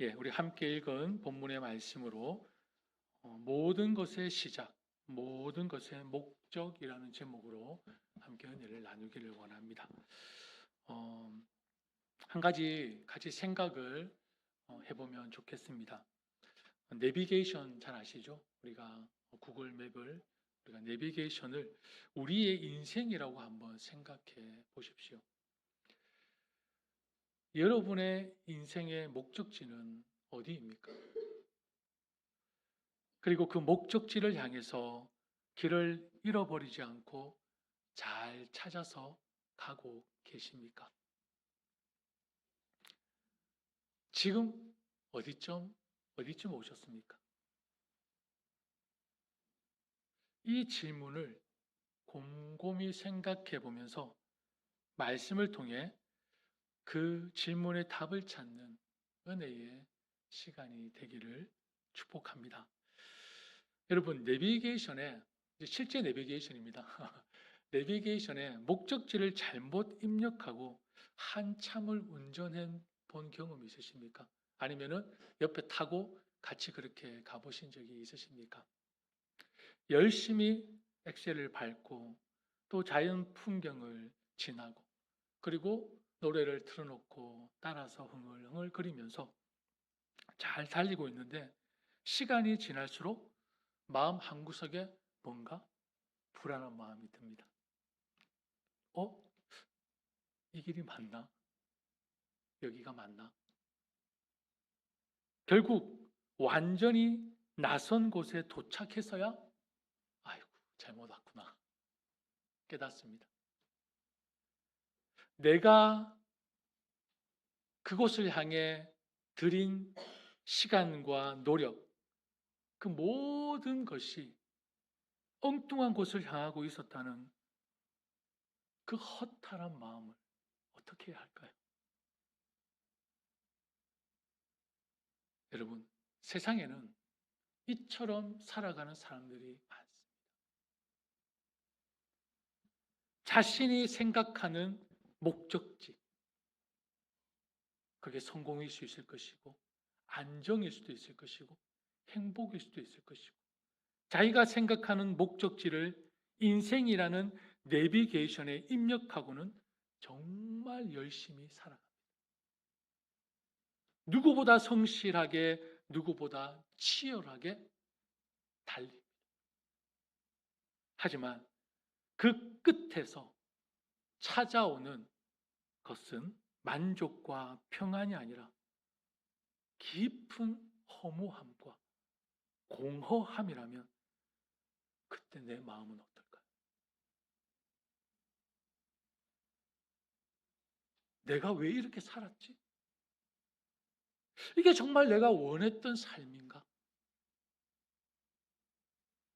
우리 함께 읽은 본문의 말씀으로 모든 것의 시작, 모든 것의 목적이라는 제목으로 함께 은혜를 나누기를 원합니다. 어, 한 가지 같이 생각을 해보면 좋겠습니다. 내비게이션 잘 아시죠? 우리가 구글 맵을 우리가 내비게이션을 우리의 인생이라고 한번 생각해 보십시오. 여러분의 인생의 목적지는 어디입니까? 그리고 그 목적지를 향해서 길을 잃어버리지 않고 잘 찾아서 가고 계십니까? 지금 어디쯤 오셨습니까? 이 질문을 곰곰이 생각해 보면서 말씀을 통해 그 질문의 답을 찾는 은혜의 시간이 되기를 축복합니다. 여러분, 내비게이션에 실제 내비게이션입니다. 내비게이션에 목적지를 잘못 입력하고 한참을 운전해 본 경험이 있으십니까? 아니면은 옆에 타고 같이 그렇게 가보신 적이 있으십니까? 열심히 엑셀을 밟고 또 자연 풍경을 지나고 그리고 노래를 틀어놓고 따라서 흥얼흥얼 거리면서 잘 달리고 있는데 시간이 지날수록 마음 한구석에 뭔가 불안한 마음이 듭니다. 어? 이 길이 맞나? 여기가 맞나? 결국 완전히 낯선 곳에 도착해서야 아이고 잘못 왔구나 깨닫습니다. 내가 그곳을 향해 들인 시간과 노력 그 모든 것이 엉뚱한 곳을 향하고 있었다는 그 허탈한 마음을 어떻게 해야 할까요? 여러분, 세상에는 이처럼 살아가는 사람들이 많습니다. 자신이 생각하는 목적지, 그게 성공일 수 있을 것이고, 안정일 수도 있을 것이고, 행복일 수도 있을 것이고, 자기가 생각하는 목적지를 인생이라는 내비게이션에 입력하고는 정말 열심히 살아갑니다. 누구보다 성실하게, 누구보다 치열하게 달립니다. 하지만 그 끝에서 찾아오는 것은 만족과 평안이 아니라 깊은 허무함과 공허함이라면 그때 내 마음은 어떨까요? 내가 왜 이렇게 살았지? 이게 정말 내가 원했던 삶인가?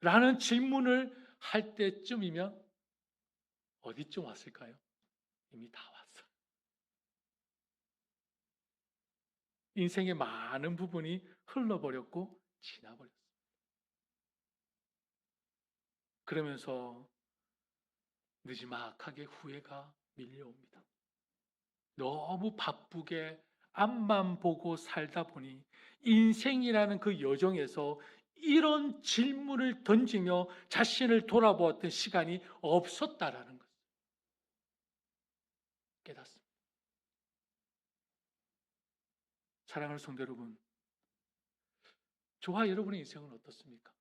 라는 질문을 할 때쯤이면 어디쯤 왔을까요? 이미 다 왔어요. 인생의 많은 부분이 흘러버렸고 지나버렸어요. 그러면서 느지막하게 후회가 밀려옵니다. 너무 바쁘게 앞만 보고 살다 보니 인생이라는 그 여정에서 이런 질문을 던지며 자신을 돌아보았던 시간이 없었다라는 것을 깨닫습니다. 사랑하는 성도 여러분, 저와 여러분의 인생은 어떻습니까?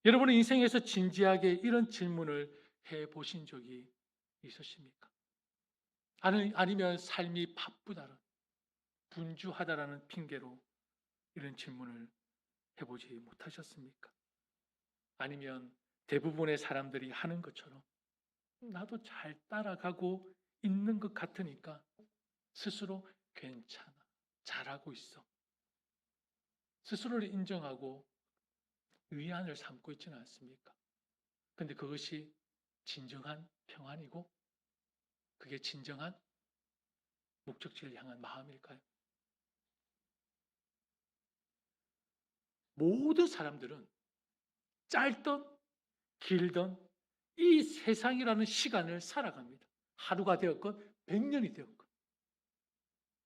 여러분의 인생에서 진지하게 이런 질문을 해보신 적이 있으십니까? 아니면 삶이 바쁘다는, 분주하다라는 핑계로 이런 질문을 해보지 못하셨습니까? 아니면 대부분의 사람들이 하는 것처럼 나도 잘 따라가고 있는 것 같으니까 스스로 괜찮아, 잘하고 있어. 스스로를 인정하고 위안을 삼고 있지는 않습니까? 근데 그것이 진정한 평안이고 그게 진정한 목적지를 향한 마음일까요? 모든 사람들은 짧던 길던 이 세상이라는 시간을 살아갑니다. 하루가 되었건 100년이 되었건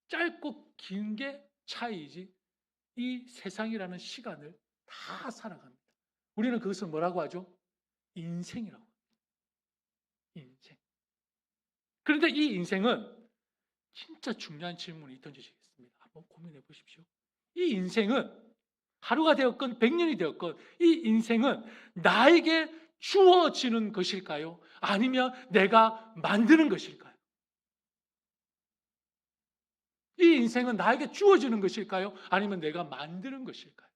짧고 긴 게 차이지 이 세상이라는 시간을 다 살아갑니다. 우리는 그것을 뭐라고 하죠? 인생이라고 합니다. 인생. 그런데 이 인생은 진짜 중요한 질문이 던져지겠습니다. 한번 고민해 보십시오. 이 인생은 하루가 되었건 100년이 되었건 이 인생은 나에게 주어지는 것일까요? 아니면 내가 만드는 것일까요? 이 인생은 나에게 주어지는 것일까요? 아니면 내가 만드는 것일까요?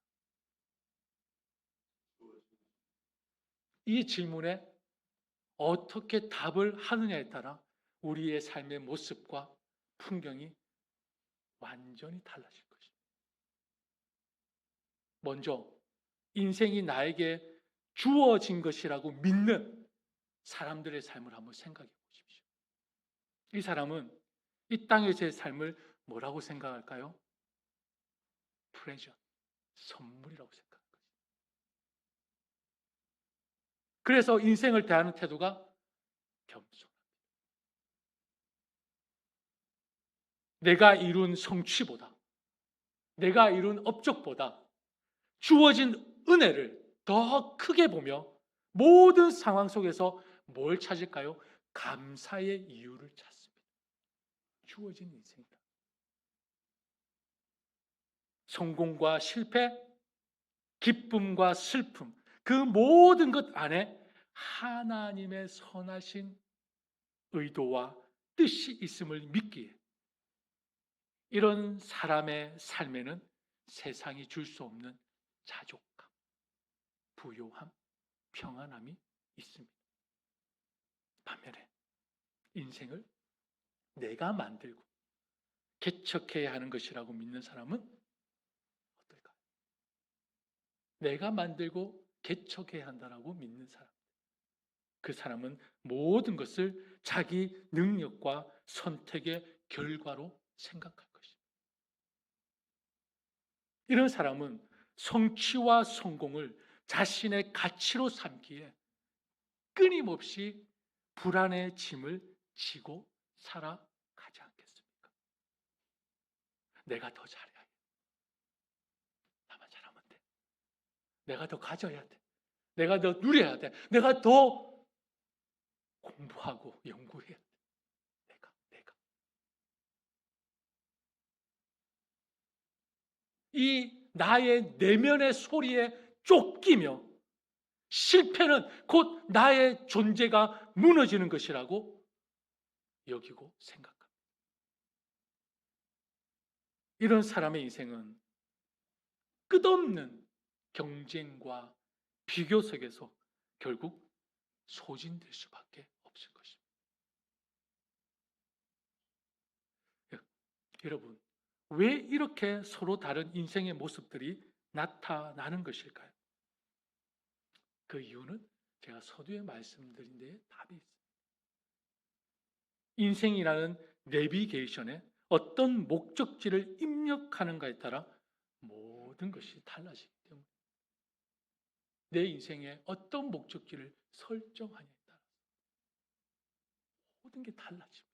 이 질문에 어떻게 답을 하느냐에 따라 우리의 삶의 모습과 풍경이 완전히 달라질 것입니다. 먼저 인생이 나에게 주어진 것이라고 믿는 사람들의 삶을 한번 생각해 보십시오. 이 사람은 이 땅에서의 삶을 뭐라고 생각할까요? 프레저, 선물이라고 생각할 것입니다. 그래서 인생을 대하는 태도가 겸손합니다. 내가 이룬 성취보다, 내가 이룬 업적보다 주어진 은혜를 더 크게 보며 모든 상황 속에서 뭘 찾을까요? 감사의 이유를 찾습니다. 주어진 인생이다. 성공과 실패, 기쁨과 슬픔, 그 모든 것 안에 하나님의 선하신 의도와 뜻이 있음을 믿기에 이런 사람의 삶에는 세상이 줄 수 없는 자족감, 부요함, 평안함이 있습니다. 반면에 인생을 내가 만들고 개척해야 하는 것이라고 믿는 사람은 어떨까요? 내가 만들고 개척해야 한다라고 믿는 사람. 그 사람은 모든 것을 자기 능력과 선택의 결과로 생각할 것입니다. 이런 사람은 성취와 성공을 자신의 가치로 삼기에 끊임없이 불안의 짐을 지고 살아가지 않겠습니까? 내가 더 잘해야 해. 나만 잘하면 돼. 내가 더 가져야 돼. 내가 더 누려야 돼. 내가 더 공부하고 연구해야 돼. 내가. 이 나의 내면의 소리에 쫓기며 실패는 곧 나의 존재가 무너지는 것이라고 여기고 생각합니다. 이런 사람의 인생은 끝없는 경쟁과 비교 속에서 결국 소진될 수밖에 없을 것입니다. 여러분, 왜 이렇게 서로 다른 인생의 모습들이 나타나는 것일까요? 그 이유는 제가 서두에 말씀드린 데에 답이 있습니다. 인생이라는 내비게이션에 어떤 목적지를 입력하는가에 따라 모든 것이 달라지기 때문에 내 인생에 어떤 목적지를 설정하냐에 따라 모든 게 달라집니다.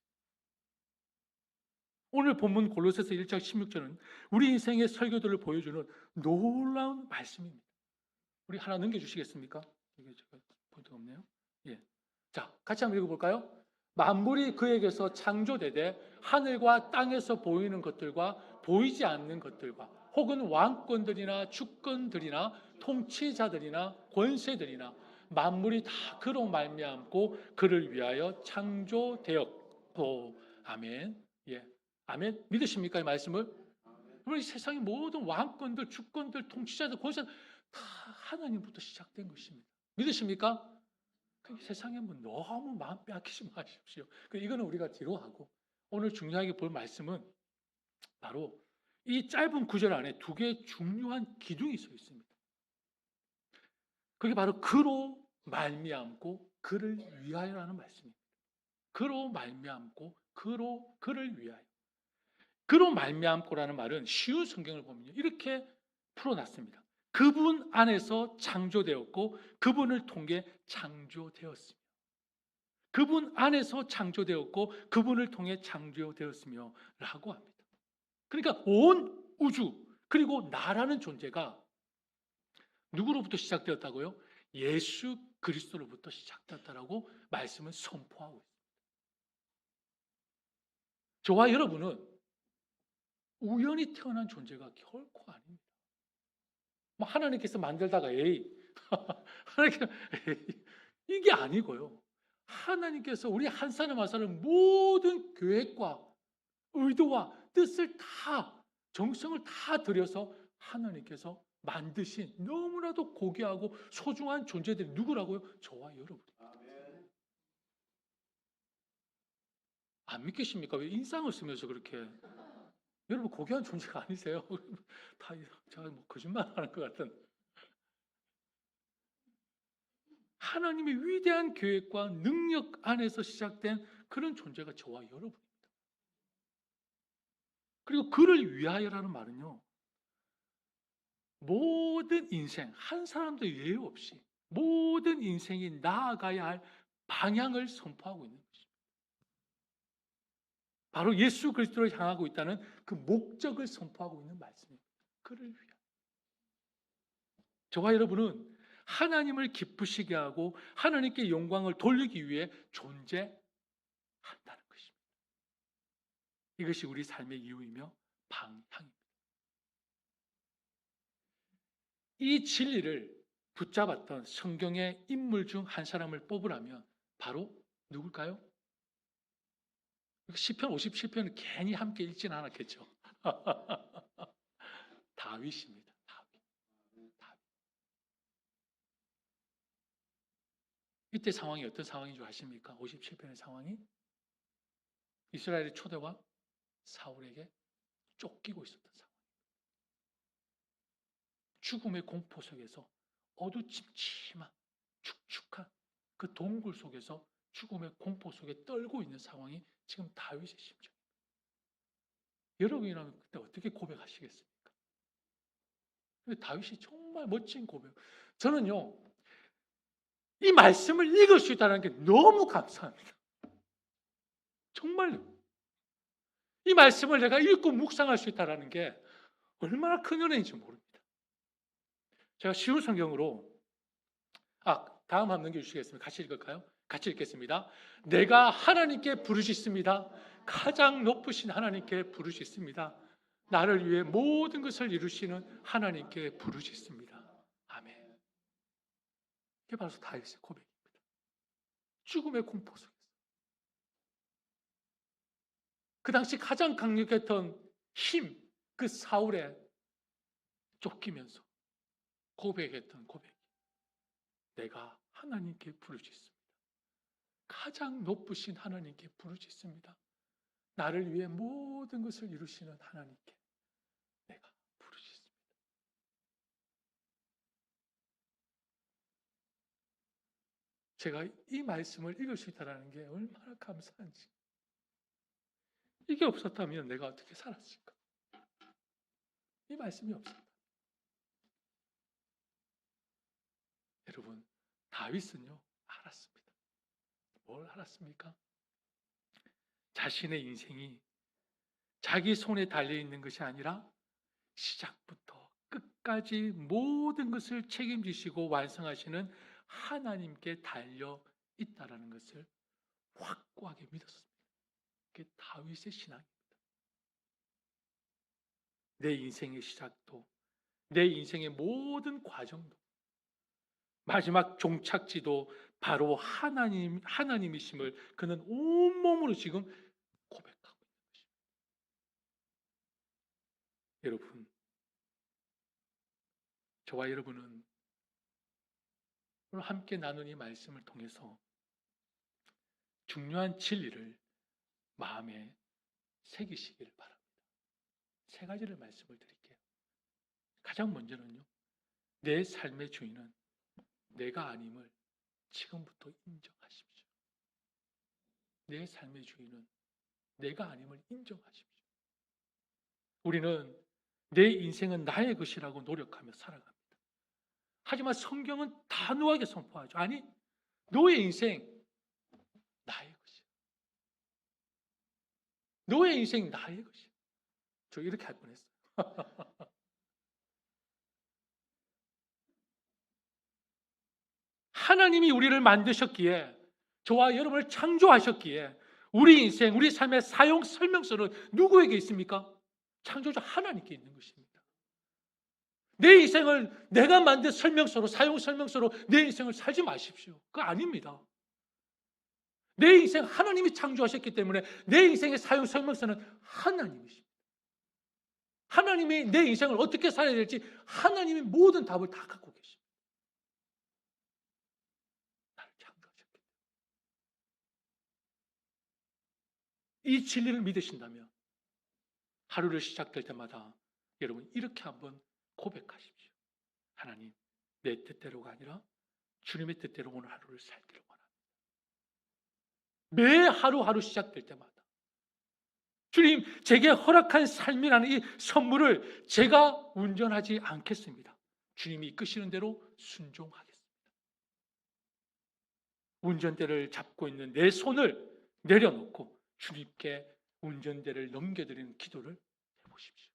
오늘 본문 골로새서 1장 16절은 우리 인생의 설교들을 보여주는 놀라운 말씀입니다. 우리 하나 넘겨주시겠습니까? 이게 제가 포인트가 없네요. 예. 자, 같이 한번 읽어볼까요? 만물이 그에게서 창조되되 하늘과 땅에서 보이는 것들과 보이지 않는 것들과 혹은 왕권들이나 주권들이나 통치자들이나 권세들이나 만물이 다 그로 말미암고 그를 위하여 창조되었고. 아멘. 예. 아멘. 믿으십니까 이 말씀을? 우리 세상의 모든 왕권들, 주권들, 통치자들, 권세들 다 하나님부터 시작된 것입니다. 믿으십니까? 세상에 뭐 너무 마음 빼앗기지 마십시오. 이거는 우리가 뒤로 하고 오늘 중요하게 볼 말씀은 바로 이 짧은 구절 안에 두 개의 중요한 기둥이 서 있습니다. 그게 바로 그로 말미암고 그를 위하여라는 말씀입니다. 그로 말미암고 그를 위하여. 그로 말미암고라는 말은 쉬운 성경을 보면 이렇게 풀어놨습니다. 그분 안에서 창조되었고 그분을 통해 창조되었으며 그분 안에서 창조되었고 그분을 통해 창조되었으며 라고 합니다. 그러니까 온 우주 그리고 나라는 존재가 누구로부터 시작되었다고요? 예수 그리스도로부터 시작되었다라고 말씀은 선포하고 있습니다. 저와 여러분은 우연히 태어난 존재가 결코 아닙니다. 하나님께서 만들다가 하나님께서 이게 아니고요. 하나님께서 우리 한 사람 한 사람 모든 계획과 의도와 뜻을 다 정성을 다 들여서 하나님께서 만드신 너무나도 고귀하고 소중한 존재들이 누구라고요? 저와 여러분. 안 믿기십니까? 왜 인상을 쓰면서 그렇게 여러분 고귀한 존재가 아니세요? 다 제가 뭐 거짓말하는 것 같은. 하나님의 위대한 계획과 능력 안에서 시작된 그런 존재가 저와 여러분입니다. 그리고 그를 위하여라는 말은요, 모든 인생 한 사람도 예외 없이 모든 인생이 나아가야 할 방향을 선포하고 있는 것입니다. 바로 예수 그리스도를 향하고 있다는 그 목적을 선포하고 있는 말씀입니다. 그를 위하여. 저와 여러분은 하나님을 기쁘시게 하고 하나님께 영광을 돌리기 위해 존재한다는 것입니다. 이것이 우리 삶의 이유이며 방향입니다. 이 진리를 붙잡았던 성경의 인물 중 한 사람을 뽑으라면 바로 누굴까요? 시편 57편을 괜히 함께 읽지는 않았겠죠. 다윗입니다. 다윗. 이때 상황이 어떤 상황인 줄 아십니까? 57편의 상황이 이스라엘의 초대왕 사울에게 쫓기고 있었던 상황. 죽음의 공포 속에서 어두침침한 축축한 그 동굴 속에서 죽음의 공포 속에 떨고 있는 상황이 지금 다윗의 심정입니다. 여러분이라면 그때 어떻게 고백하시겠습니까? 다윗이 정말 멋진 고백. 저는요, 이 말씀을 읽을 수 있다는 게 너무 감사합니다. 정말요. 이 말씀을 내가 읽고 묵상할 수 있다는 게 얼마나 큰 은혜인지 모릅니다. 제가 쉬운 성경으로 다음 한번 넘겨주시겠습니까? 같이 읽을까요? 같이 읽겠습니다. 내가 하나님께 부르짖습니다. 가장 높으신 하나님께 부르짖습니다. 나를 위해 모든 것을 이루시는 하나님께 부르짖습니다. 아멘. 이게 바로 다윗의 고백입니다. 죽음의 공포 속에서 그 당시 가장 강력했던 힘, 그 사울에 쫓기면서 고백했던 고백. 내가 하나님께 부르짖습니다. 가장 높으신 하나님께 부르짖습니다. 나를 위해 모든 것을 이루시는 하나님께 내가 부르짖습니다. 제가 이 말씀을 읽을 수 있다는 게 얼마나 감사한지. 이게 없었다면 내가 어떻게 살았을까? 이 말씀이 없었다. 여러분, 다윗은요, 알았습니다. 뭘 알았습니까? 자신의 인생이 자기 손에 달려있는 것이 아니라 시작부터 끝까지 모든 것을 책임지시고 완성하시는 하나님께 달려있다라는 것을 확고하게 믿었습니다. 그게 다윗의 신앙입니다. 내 인생의 시작도, 내 인생의 모든 과정도, 마지막 종착지도 바로 하나님이심을 그는 온몸으로 지금 고백하고 있는 것입니다. 여러분, 저와 여러분은 오늘 함께 나눈 이 말씀을 통해서 중요한 진리를 마음에 새기시기를 바랍니다. 세 가지를 말씀을 드릴게요. 가장 먼저는요, 내 삶의 주인은 내가 아님을 지금부터 인정하십시오. 내 삶의 주인은 내가 아님을 인정하십시오. 우리는 내 인생은 나의 것이라고 노력하며 살아갑니다. 하지만 성경은 단호하게 선포하죠. 아니, 너의 인생 나의 것이야. 너의 인생 나의 것이야. 저 이렇게 할 뻔했어요. 하나님이 우리를 만드셨기에, 저와 여러분을 창조하셨기에, 우리 인생, 우리 삶의 사용 설명서는 누구에게 있습니까? 창조자 하나님께 있는 것입니다. 내 인생을 내가 만든 설명서로, 사용 설명서로 내 인생을 살지 마십시오. 그거 아닙니다. 내 인생 하나님이 창조하셨기 때문에 내 인생의 사용 설명서는 하나님이십니다. 하나님이 내 인생을 어떻게 살아야 될지 하나님이 모든 답을 다 갖고 계십니다. 나를 창조하셨기 때문에. 이 진리를 믿으신다면 하루를 시작될 때마다 여러분 이렇게 한번 고백하십시오. 하나님, 내 뜻대로가 아니라 주님의 뜻대로 오늘 하루를 살기를 원합니다. 매 하루하루 시작될 때마다 주님, 제게 허락한 삶이라는 이 선물을 제가 운전하지 않겠습니다. 주님이 이끄시는 대로 순종하겠습니다. 운전대를 잡고 있는 내 손을 내려놓고 주님께 운전대를 넘겨드리는 기도를 해보십시오.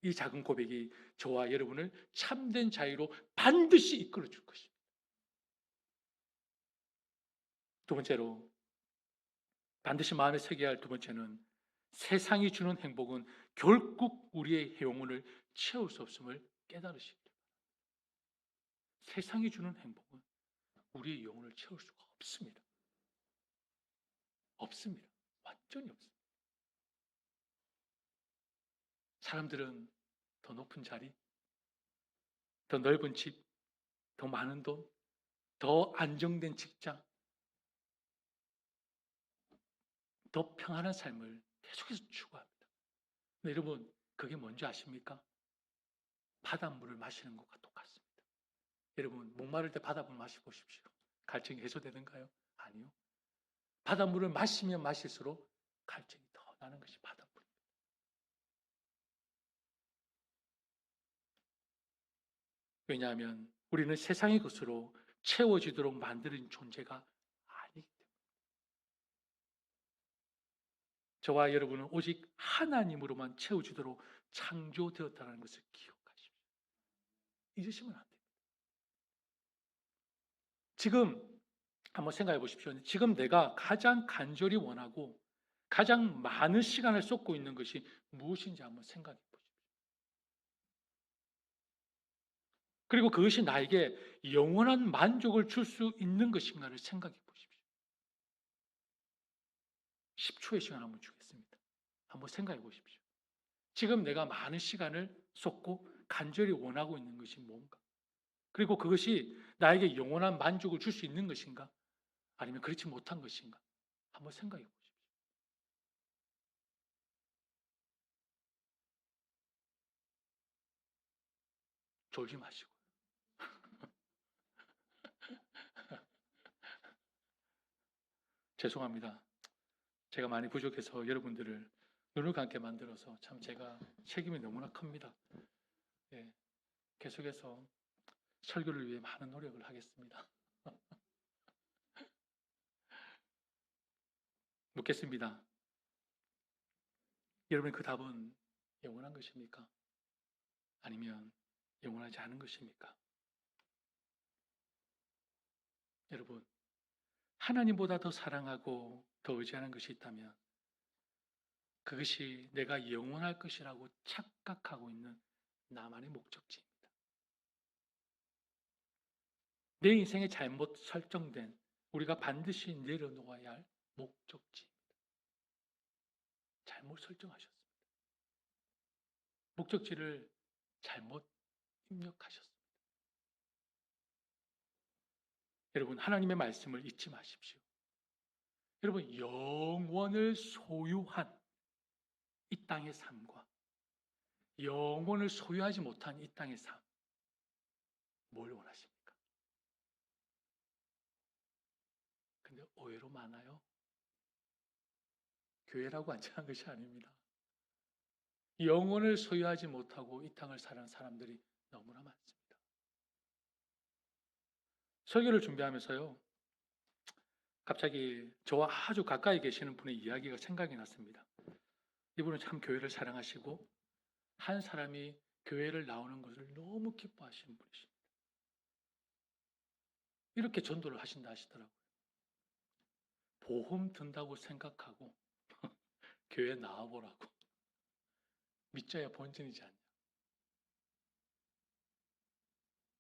이 작은 고백이 저와 여러분을 참된 자유로 반드시 이끌어 줄 것입니다. 두 번째로, 반드시 마음에 새겨야 할 두 번째는, 세상이 주는 행복은 결국 우리의 영혼을 채울 수 없음을 깨달으시기 바랍니다. 세상이 주는 행복은 우리의 영혼을 채울 수가 없습니다. 없습니다. 완전히 없습니다. 사람들은 더 높은 자리, 더 넓은 집, 더 많은 돈, 더 안정된 직장, 더 평안한 삶을 계속해서 추구합니다. 근데 여러분, 그게 뭔지 아십니까? 바닷물을 마시는 것과 똑같습니다. 여러분, 목마를 때 바닷물 마셔보십시오. 갈증이 해소되는가요? 아니요. 바닷물을 마시면 마실수록 갈증이 더 나는 것이 바닷물입니다. 왜냐하면 우리는 세상의 것으로 채워지도록 만드는 존재가 아니기 때문에. 저와 여러분은 오직 하나님으로만 채워지도록 창조되었다는 것을 기억하십시오. 잊으시면 안 됩니다. 지금 한번 생각해 보십시오. 지금 내가 가장 간절히 원하고 가장 많은 시간을 쏟고 있는 것이 무엇인지 한번 생각해 보십시오. 그리고 그것이 나에게 영원한 만족을 줄 수 있는 것인가를 생각해 보십시오. 10초의 시간 한번 주겠습니다. 한번 생각해 보십시오. 지금 내가 많은 시간을 쏟고 간절히 원하고 있는 것이 뭔가? 그리고 그것이 나에게 영원한 만족을 줄 수 있는 것인가? 아니면 그렇지 못한 것인가? 한번 생각해 보십시오. 졸지 마시고. 죄송합니다. 제가 많이 부족해서 여러분들을 눈을 감게 만들어서 참 제가 책임이 너무나 큽니다. 예, 계속해서 설교를 위해 많은 노력을 하겠습니다. 묻겠습니다. 여러분, 그 답은 영원한 것입니까? 아니면 영원하지 않은 것입니까? 여러분, 하나님보다 더 사랑하고 더 의지하는 것이 있다면 그것이 내가 영원할 것이라고 착각하고 있는 나만의 목적지입니다. 내 인생에 잘못 설정된 우리가 반드시 내려놓아야 할 목적지입니다. 잘못 설정하셨습니다. 목적지를 잘못 입력하셨습니다. 여러분, 하나님의 말씀을 잊지 마십시오. 여러분, 영원을 소유한 이 땅의 삶과 영원을 소유하지 못한 이 땅의 삶, 뭘 원하십니까? 근데 의외로 많아요. 교회라고 안전한 것이 아닙니다. 영혼을 소유하지 못하고 이 땅을 사는 사람들이 너무나 많습니다. 설교를 준비하면서요, 갑자기 저와 아주 가까이 계시는 분의 이야기가 생각이 났습니다. 이분은 참 교회를 사랑하시고 한 사람이 교회를 나오는 것을 너무 기뻐하시는 분이십니다. 이렇게 전도를 하신다 하시더라고요. 보험 든다고 생각하고 교회 나와보라고. 믿자야 본전이지 않냐.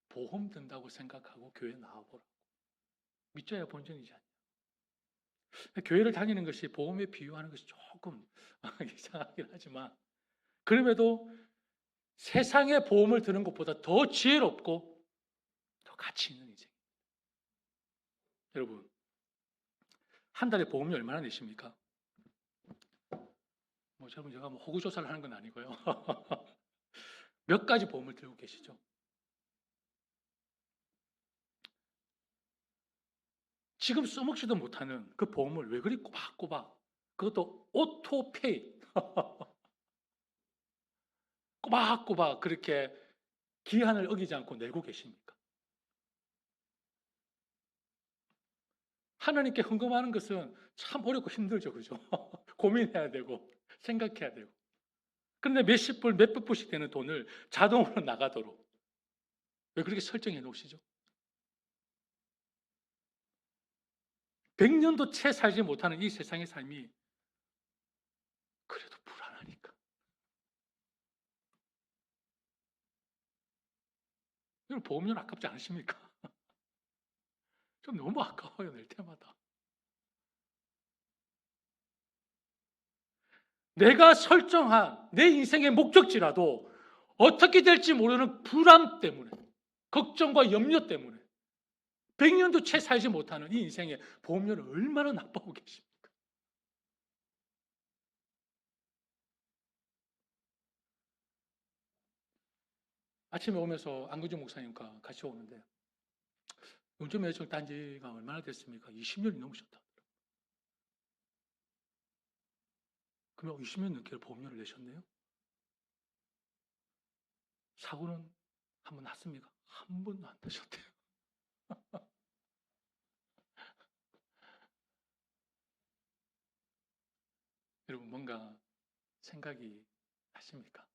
보험 든다고 생각하고 교회 나와보라고. 믿자야 본전이지 않냐. 교회를 다니는 것이 보험에 비유하는 것이 조금 이상하긴 하지만 그럼에도 세상의 보험을 드는 것보다 더 지혜롭고 더 가치 있는 인생. 여러분, 한 달에 보험이 얼마나 내십니까? 여러분, 제가 호구조사를 하는 건 아니고요. 몇 가지 보험을 들고 계시죠? 지금 써먹지도 못하는 그 보험을 왜 그리 꼬박꼬박, 그것도 오토페이, 꼬박꼬박 그렇게 기한을 어기지 않고 내고 계십니까? 하나님께 헌금하는 것은 참 어렵고 힘들죠, 그죠? 고민해야 되고, 생각해야 되고. 그런데 몇십 불, 몇백 불씩 되는 돈을 자동으로 나가도록 왜 그렇게 설정해 놓으시죠? 100년도 채 살지 못하는 이 세상의 삶이 그래도 불안하니까. 여러분, 보험료 아깝지 않으십니까? 좀 너무 아까워요, 낼 때마다. 내가 설정한 내 인생의 목적지라도 어떻게 될지 모르는 불안 때문에, 걱정과 염려 때문에 100년도 채 살지 못하는 이 인생의 보험료를 얼마나 납부하고 계십니까? 아침에 오면서 안구정 목사님과 같이 오는데 운전면허증 딴 지가 얼마나 됐습니까? 20년이 넘으셨다. 그러면 20년 넘게 보험료를 내셨네요? 사고는 한 번 났습니까? 한 번도 안 나셨대요. 여러분, 뭔가 생각이 나십니까?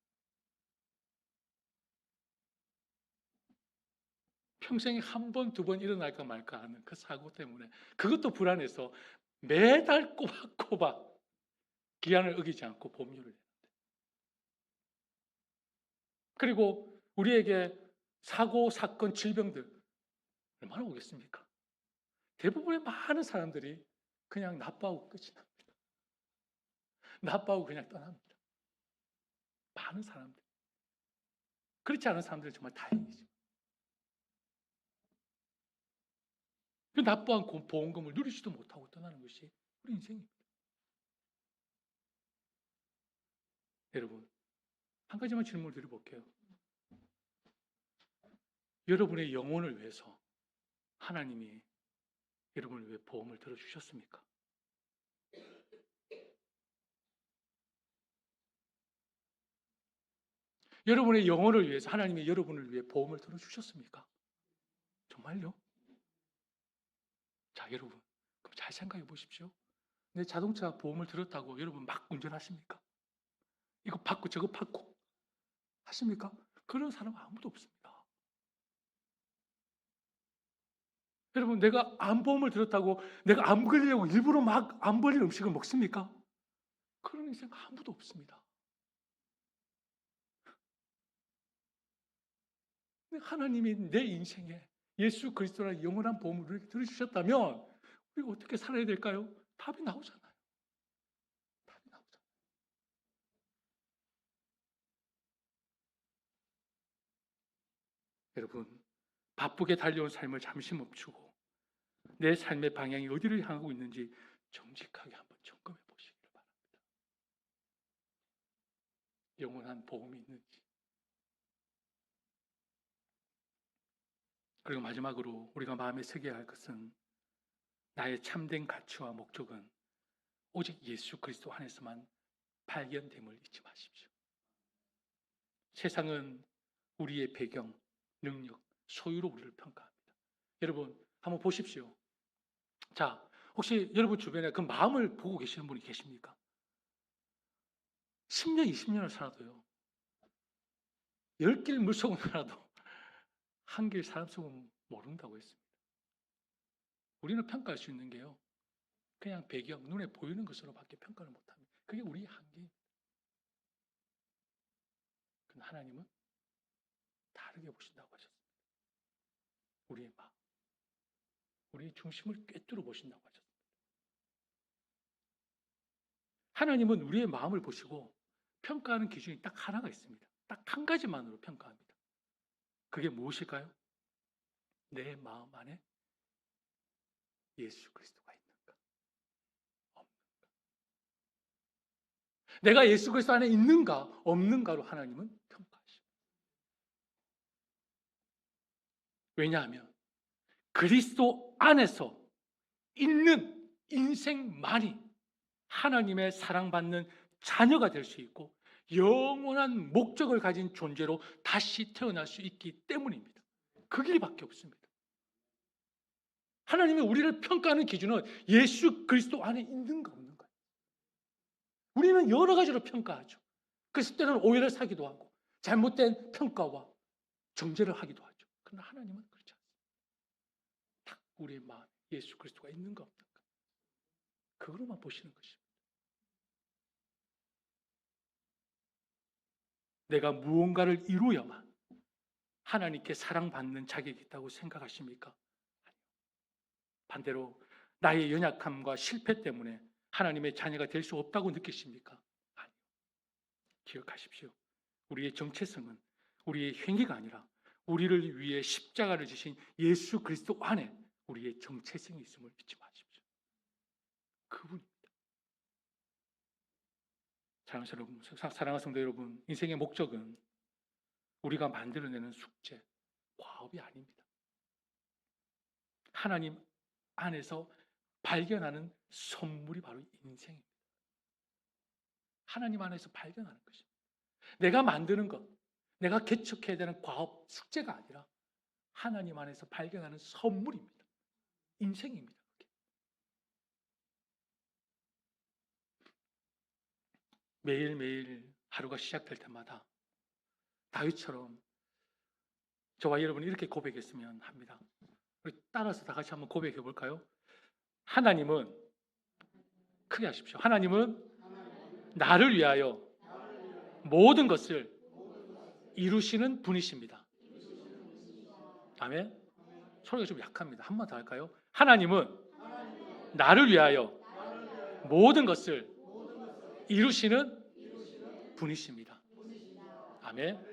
평생에 한 번, 두 번 일어날까 말까 하는 그 사고 때문에 그것도 불안해서 매달 꼬박꼬박 기한을 어기지 않고 보험료를 내는데. 그리고 우리에게 사고, 사건, 질병들 얼마나 오겠습니까? 대부분의 많은 사람들이 그냥 나빠하고 끝이 납니다. 나빠하고 그냥 떠납니다. 많은 사람들. 그렇지 않은 사람들은 정말 다행이죠. 그 나빠한 보험금을 누리지도 못하고 떠나는 것이 우리 인생입니다. 여러분, 한 가지만 질문을 드려볼게요. 여러분의 영혼을 위해서 하나님이 여러분을 위해 보험을 들어주셨습니까? 여러분의 영혼을 위해서 하나님이 여러분을 위해 보험을 들어주셨습니까? 정말요? 자, 여러분, 그럼 잘 생각해 보십시오. 내 자동차 보험을 들었다고 여러분 막 운전하십니까? 이거 받고 저거 받고 하십니까? 그런 사람 아무도 없습니다. 여러분, 내가 암 보험을 들었다고 내가 암 걸리려고 일부러 막 암 걸린 음식을 먹습니까? 그런 인생 아무도 없습니다. 하나님이 내 인생에 예수 그리스도라는 영원한 보험을 들어주셨다면 우리가 어떻게 살아야 될까요? 답이 나오잖아요. 답이 나오잖아요. 여러분, 바쁘게 달려온 삶을 잠시 멈추고 내 삶의 방향이 어디를 향하고 있는지 정직하게 한번 점검해 보시기를 바랍니다. 영원한 보험이 있는지. 그리고 마지막으로 우리가 마음에 새겨야 할 것은 나의 참된 가치와 목적은 오직 예수 그리스도 안에서만 발견됨을 잊지 마십시오. 세상은 우리의 배경, 능력, 소유로 우리를 평가합니다. 여러분, 한번 보십시오. 자, 혹시 여러분 주변에 그 마음을 보고 계시는 분이 계십니까? 10년, 20년을 살아도요. 10길 물속은 살아도 한 길 사람 속은 모른다고 했습니다. 우리는 평가할 수 있는 게요. 그냥 배경, 눈에 보이는 것으로밖에 평가를 못합니다. 그게 우리의 한계입니다. 그러나 하나님은 다르게 보신다고 하셨습니다. 우리의 마음, 우리의 중심을 꿰뚫어 보신다고 하셨습니다. 하나님은 우리의 마음을 보시고 평가하는 기준이 딱 하나가 있습니다. 딱 한 가지만으로 평가합니다. 그게 무엇일까요? 내 마음 안에 예수 그리스도가 있는가? 없는가? 내가 예수 그리스도 안에 있는가? 없는가로 하나님은 평가하십니다. 왜냐하면 그리스도 안에서 있는 인생만이 하나님의 사랑받는 자녀가 될 수 있고 영원한 목적을 가진 존재로 다시 태어날 수 있기 때문입니다. 그 길밖에 없습니다. 하나님이 우리를 평가하는 기준은 예수 그리스도 안에 있는가 없는가. 우리는 여러 가지로 평가하죠. 그래서 때는 오해를 사기도 하고 잘못된 평가와 정죄를 하기도 하죠. 그러나 하나님은 그렇지 않습니다. 딱 우리의 마음에 예수 그리스도가 있는가 없는가. 그거로만 보시는 것입니다. 내가 무언가를 이루어야만 하나님께 사랑받는 자격이 있다고 생각하십니까? 반대로 나의 연약함과 실패 때문에 하나님의 자녀가 될 수 없다고 느끼십니까? 아니요. 기억하십시오. 우리의 정체성은 우리의 행위가 아니라 우리를 위해 십자가를 지신 예수 그리스도 안에 우리의 정체성이 있음을 잊지 마십시오. 그분입니다. 사랑하는 성도 여러분, 인생의 목적은 우리가 만들어내는 숙제, 과업이 아닙니다. 하나님 안에서 발견하는 선물이 바로 인생입니다. 하나님 안에서 발견하는 것입니다. 내가 만드는 것, 내가 개척해야 되는 과업, 숙제가 아니라 하나님 안에서 발견하는 선물입니다. 인생입니다. 매일매일 하루가 시작될 때마다 다윗처럼 저와 여러분이 이렇게 고백했으면 합니다. 우리 따라서 다 같이 한번 고백해 볼까요? 하나님은, 크게 하십시오. 하나님은 나를 위하여 모든 것을 이루시는 분이십니다. 아멘. 소리가 좀 약합니다. 한 번 더 할까요? 하나님은 나를 위하여 모든 것을 이루시는 분이십니다. 아멘.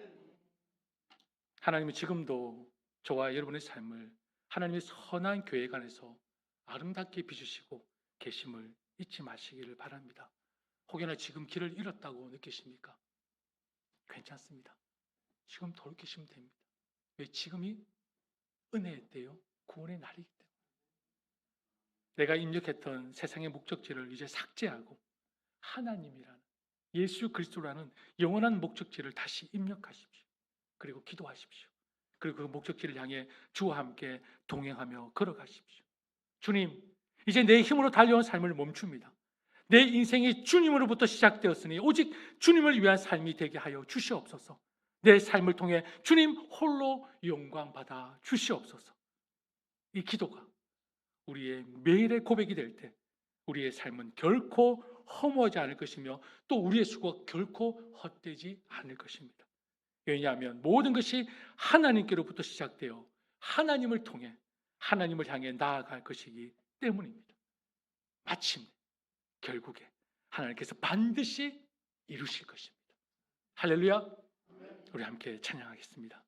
하나님은 지금도 저와 여러분의 삶을 하나님의 선한 교회 안에서 아름답게 비추시고 계심을 잊지 마시기를 바랍니다. 혹여나 지금 길을 잃었다고 느끼십니까? 괜찮습니다. 지금 돌이키시면 됩니다. 왜? 지금이 은혜의 때요, 구원의 날이기 때문에. 내가 입력했던 세상의 목적지를 이제 삭제하고 하나님이라는 예수 그리스도라는 영원한 목적지를 다시 입력하십시오. 그리고 기도하십시오. 그리고 그 목적지를 향해 주와 함께 동행하며 걸어가십시오. 주님, 이제 내 힘으로 달려온 삶을 멈춥니다. 내 인생이 주님으로부터 시작되었으니 오직 주님을 위한 삶이 되게 하여 주시옵소서. 내 삶을 통해 주님 홀로 영광 받아 주시옵소서. 이 기도가 우리의 매일의 고백이 될 때 우리의 삶은 결코 허무하지 않을 것이며 또 우리의 수고가 결코 헛되지 않을 것입니다. 왜냐하면 모든 것이 하나님께로부터 시작되어 하나님을 통해 하나님을 향해 나아갈 것이기 때문입니다. 마침내 결국에 하나님께서 반드시 이루실 것입니다. 할렐루야. 우리 함께 찬양하겠습니다.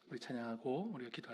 우리 찬양하고 우리가 기도하겠습니다.